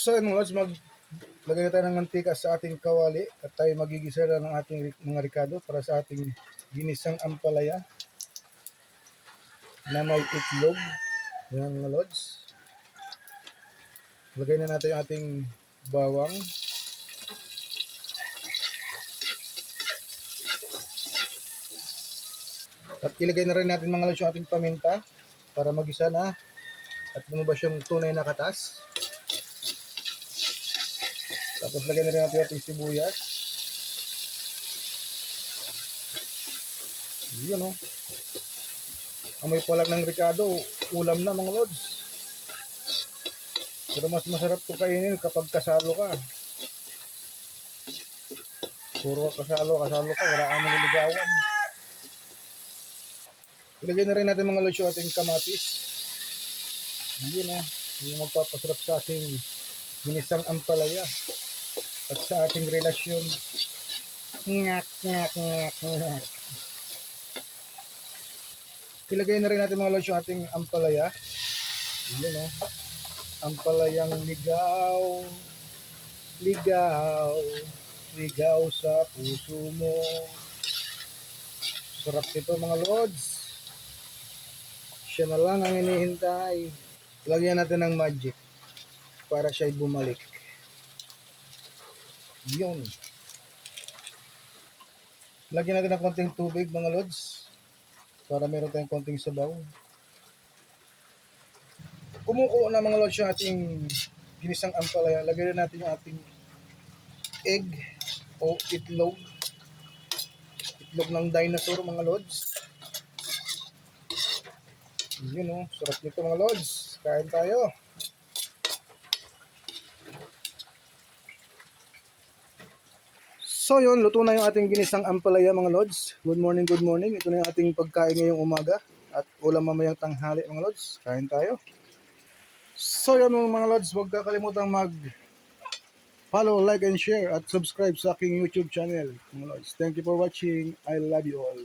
So yun mga lods, maglagay na tayo ng mantika sa ating kawali at tayo magigisa na ng ating mga ricado para sa ating ginisang ampalaya na may itlog. Yan mga lods. Lagay na natin yung ating bawang. At ilagay na rin natin mga lods yung ating paminta para magisa na at lumabas yung tunay na katas. Tapos lagyan na rin natin yung ating sibuyas. Yun o. Amoy pa lang ng ricado, ulam na mga lods. Pero mas masarap ito kainin kapag kasalo ka. Puro kasalo ka, wala kang nililigawan. Ilagay na rin natin mga lods yung ating kamatis. Yun o. Yung magpapasarap sa ating ginisang ampalaya at sa ating relasyon. Ngak, ngak, ngak, ngak. Ilagay na rin natin mga lods yung ating ampalaya. Yun o. Ampalayang ligaw, ligaw, ligaw sa puso mo. Sarap nito mga lods. Siya na lang ang hinihintay. Lagyan natin ng magic para siya'y bumalik. Yun. Lagyan natin ng konting tubig mga lods para meron tayong konting sabaw. Kumukuha na mga lods yung ating ginisang ampalaya. Lagyan natin yung ating egg o itlog. Itlog ng dinosaur mga lods. Yun o, sarap nito mga lods. Kain tayo. So yun, luto na yung ating ginisang ampalaya mga lods. Good morning, good morning. Ito na yung ating pagkain ngayong umaga at ulam mamayang tanghali mga lods. Kain tayo. So yun mga lods, huwag kakalimutan follow, like, and share at subscribe sa aking YouTube channel mga lods. Thank you for watching. I love you all.